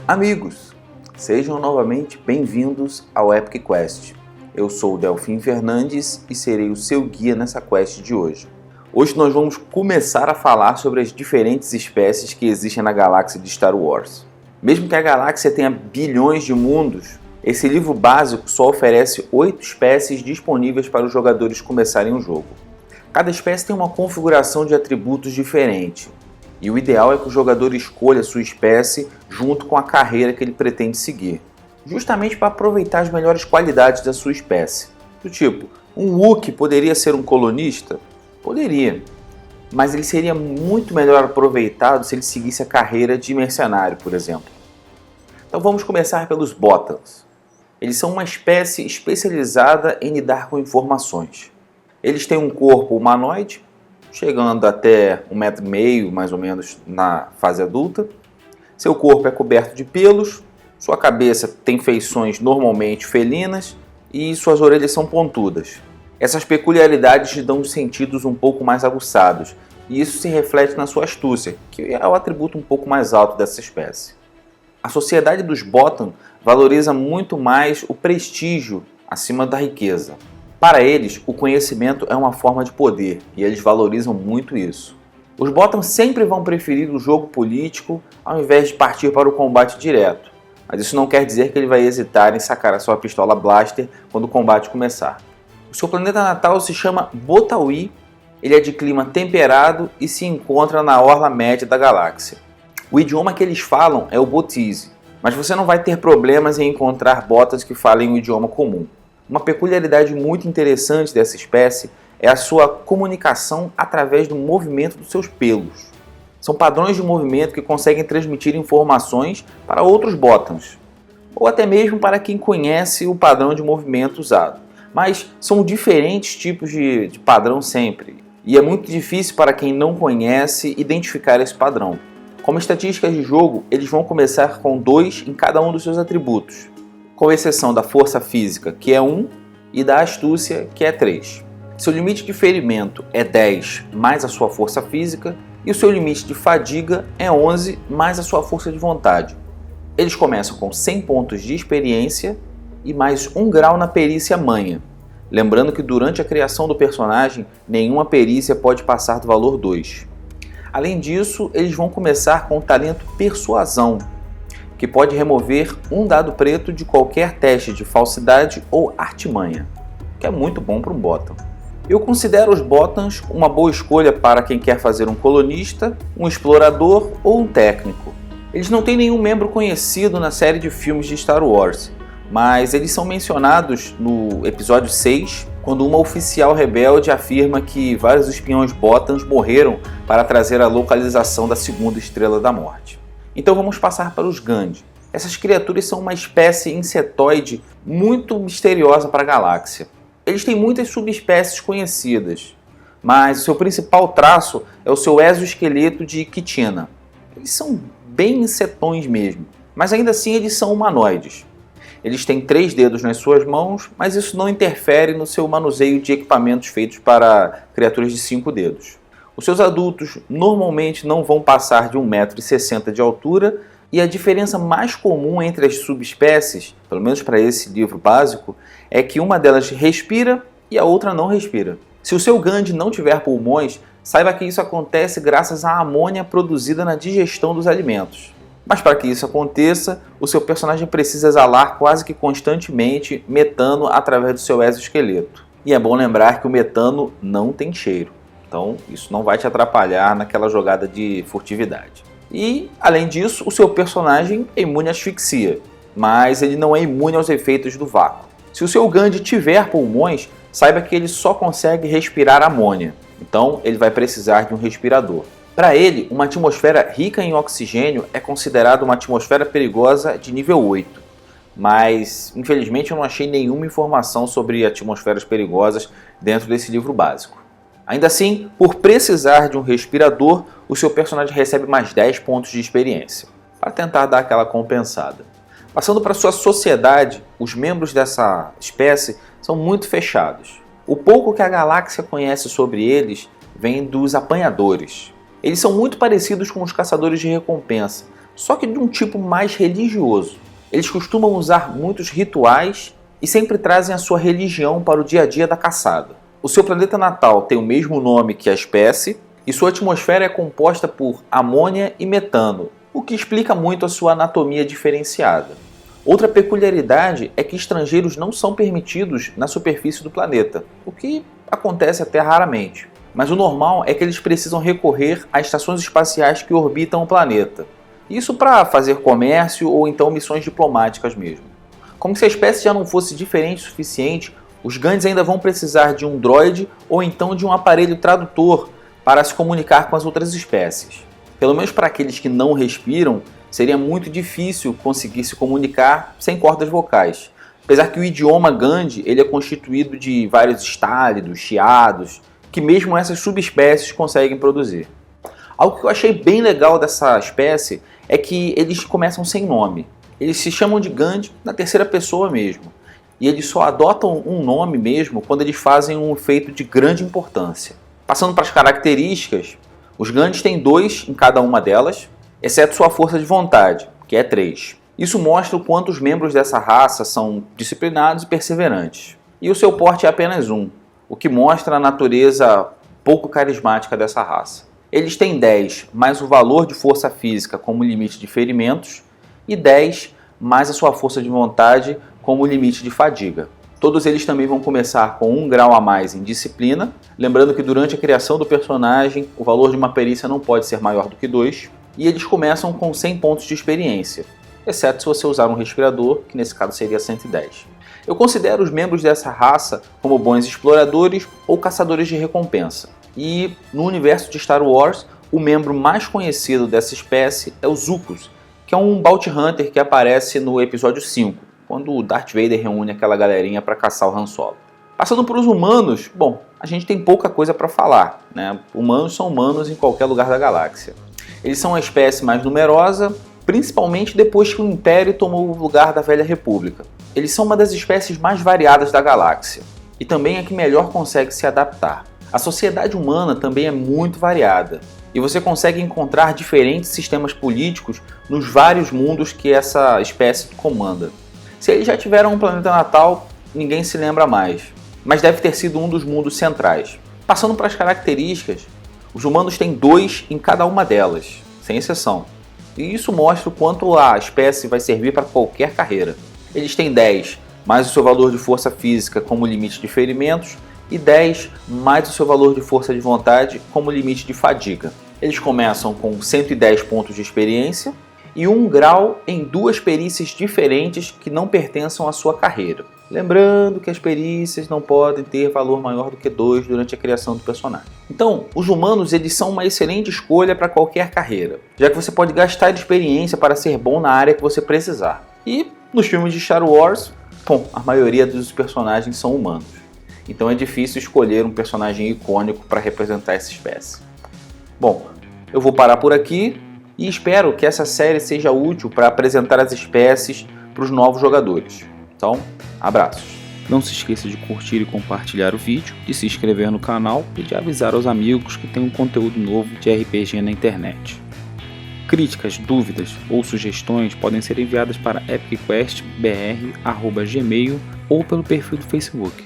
Amigos, sejam novamente bem-vindos ao Epic Quest. Eu sou o Delfim Fernandes e serei o seu guia nessa quest de hoje. Hoje nós vamos começar a falar sobre as diferentes espécies que existem na galáxia de Star Wars. Mesmo que a galáxia tenha bilhões de mundos, esse livro básico só oferece 8 espécies disponíveis para os jogadores começarem o jogo. Cada espécie tem uma configuração de atributos diferente, e o ideal é que o jogador escolha sua espécie junto com a carreira que ele pretende seguir, justamente para aproveitar as melhores qualidades da sua espécie. Do tipo, um Wookiee poderia ser um colonista? Poderia, mas ele seria muito melhor aproveitado se ele seguisse a carreira de mercenário, por exemplo. Então vamos começar pelos Botans. Eles são uma espécie especializada em lidar com informações. Eles têm um corpo humanoide, chegando até 1,5 m mais ou menos na fase adulta. Seu corpo é coberto de pelos, sua cabeça tem feições normalmente felinas e suas orelhas são pontudas. Essas peculiaridades lhe dão sentidos um pouco mais aguçados, e isso se reflete na sua astúcia, que é o atributo um pouco mais alto dessa espécie. A sociedade dos Botan valoriza muito mais o prestígio acima da riqueza. Para eles, o conhecimento é uma forma de poder, e eles valorizam muito isso. Os Botan sempre vão preferir o jogo político ao invés de partir para o combate direto, mas isso não quer dizer que ele vai hesitar em sacar a sua pistola blaster quando o combate começar. O seu planeta natal se chama Botaui, ele é de clima temperado e se encontra na orla média da galáxia. O idioma que eles falam é o Botize, mas você não vai ter problemas em encontrar Botans que falem um idioma comum. Uma peculiaridade muito interessante dessa espécie é a sua comunicação através do movimento dos seus pelos. São padrões de movimento que conseguem transmitir informações para outros Botans, ou até mesmo para quem conhece o padrão de movimento usado. Mas são diferentes tipos de padrão sempre, e é muito difícil para quem não conhece identificar esse padrão. Como estatísticas de jogo, eles vão começar com 2 em cada um dos seus atributos, com exceção da força física, que é 1, e da astúcia, que é 3. Seu limite de ferimento é 10 mais a sua força física, e o seu limite de fadiga é 11 mais a sua força de vontade. Eles começam com 100 pontos de experiência e mais 1 grau na perícia manha. Lembrando que durante a criação do personagem, nenhuma perícia pode passar do valor 2. Além disso, eles vão começar com o talento Persuasão, que pode remover 1 dado preto de qualquer teste de falsidade ou artimanha, que é muito bom para um Botan. Eu considero os Botans uma boa escolha para quem quer fazer um colonista, um explorador ou um técnico. Eles não têm nenhum membro conhecido na série de filmes de Star Wars, mas eles são mencionados no episódio 6, quando uma oficial rebelde afirma que vários espiões Botans morreram para trazer a localização da segunda Estrela da Morte. Então vamos passar para os Gand. Essas criaturas são uma espécie insetoide muito misteriosa para a galáxia. Eles têm muitas subespécies conhecidas, mas o seu principal traço é o seu exoesqueleto de quitina. Eles são bem insetões mesmo, mas ainda assim eles são humanoides. Eles têm 3 dedos nas suas mãos, mas isso não interfere no seu manuseio de equipamentos feitos para criaturas de 5 dedos. Os seus adultos normalmente não vão passar de 1,60 m de altura, e a diferença mais comum entre as subespécies, pelo menos para esse livro básico, é que uma delas respira e a outra não respira. Se o seu Gand não tiver pulmões, saiba que isso acontece graças à amônia produzida na digestão dos alimentos. Mas para que isso aconteça, o seu personagem precisa exalar quase que constantemente metano através do seu exoesqueleto. E é bom lembrar que o metano não tem cheiro. Então isso não vai te atrapalhar naquela jogada de furtividade. E, além disso, o seu personagem é imune à asfixia, mas ele não é imune aos efeitos do vácuo. Se o seu Gand tiver pulmões, saiba que ele só consegue respirar amônia, então ele vai precisar de um respirador. Para ele, uma atmosfera rica em oxigênio é considerada uma atmosfera perigosa de nível 8, mas infelizmente eu não achei nenhuma informação sobre atmosferas perigosas dentro desse livro básico. Ainda assim, por precisar de um respirador, o seu personagem recebe mais 10 pontos de experiência, para tentar dar aquela compensada. Passando para sua sociedade, os membros dessa espécie são muito fechados. O pouco que a galáxia conhece sobre eles vem dos apanhadores. Eles são muito parecidos com os caçadores de recompensa, só que de um tipo mais religioso. Eles costumam usar muitos rituais e sempre trazem a sua religião para o dia a dia da caçada. O seu planeta natal tem o mesmo nome que a espécie e sua atmosfera é composta por amônia e metano, o que explica muito a sua anatomia diferenciada. Outra peculiaridade é que estrangeiros não são permitidos na superfície do planeta, o que acontece até raramente. Mas o normal é que eles precisam recorrer a estações espaciais que orbitam o planeta. Isso para fazer comércio ou então missões diplomáticas mesmo. Como se a espécie já não fosse diferente o suficiente, os Gandis ainda vão precisar de um droide ou então de um aparelho tradutor para se comunicar com as outras espécies. Pelo menos para aqueles que não respiram, seria muito difícil conseguir se comunicar sem cordas vocais. Apesar que o idioma Gandhi ele é constituído de vários estálidos, chiados, que mesmo essas subespécies conseguem produzir. Algo que eu achei bem legal dessa espécie é que eles começam sem nome. Eles se chamam de Gandhi na terceira pessoa mesmo. E eles só adotam um nome mesmo quando eles fazem um feito de grande importância. Passando para as características, os Gandhis têm 2 em cada uma delas, exceto sua força de vontade, que é 3. Isso mostra o quanto os membros dessa raça são disciplinados e perseverantes. E o seu porte é apenas 1, o que mostra a natureza pouco carismática dessa raça. Eles têm 10 mais o valor de força física como limite de ferimentos e 10 mais a sua força de vontade como limite de fadiga. Todos eles também vão começar com 1 grau a mais em disciplina, lembrando que durante a criação do personagem o valor de uma perícia não pode ser maior do que 2, e eles começam com 100 pontos de experiência, exceto se você usar um respirador, que nesse caso seria 110. Eu considero os membros dessa raça como bons exploradores ou caçadores de recompensa. E no universo de Star Wars, o membro mais conhecido dessa espécie é o Zucos, que é um Bounty Hunter que aparece no episódio 5, quando o Darth Vader reúne aquela galerinha para caçar o Han Solo. Passando para os humanos, bom, a gente tem pouca coisa para falar, né? Humanos são humanos em qualquer lugar da galáxia. Eles são a espécie mais numerosa, principalmente depois que o Império tomou o lugar da Velha República. Eles são uma das espécies mais variadas da galáxia, e também a que melhor consegue se adaptar. A sociedade humana também é muito variada, e você consegue encontrar diferentes sistemas políticos nos vários mundos que essa espécie comanda. Se eles já tiveram um planeta natal, ninguém se lembra mais, mas deve ter sido um dos mundos centrais. Passando para as características, os humanos têm 2 em cada uma delas, sem exceção. E isso mostra o quanto a espécie vai servir para qualquer carreira. Eles têm 10 mais o seu valor de força física como limite de ferimentos e 10 mais o seu valor de força de vontade como limite de fadiga. Eles começam com 110 pontos de experiência e 1 grau em 2 perícias diferentes que não pertençam à sua carreira. Lembrando que as perícias não podem ter valor maior do que 2 durante a criação do personagem. Então, os humanos eles são uma excelente escolha para qualquer carreira, já que você pode gastar de experiência para ser bom na área que você precisar. E nos filmes de Star Wars, bom, a maioria dos personagens são humanos. Então é difícil escolher um personagem icônico para representar essa espécie. Bom, eu vou parar por aqui e espero que essa série seja útil para apresentar as espécies para os novos jogadores. Então, abraços! Não se esqueça de curtir e compartilhar o vídeo, de se inscrever no canal e de avisar aos amigos que tem um conteúdo novo de RPG na internet. Críticas, dúvidas ou sugestões podem ser enviadas para epicquestbr@gmail ou pelo perfil do Facebook.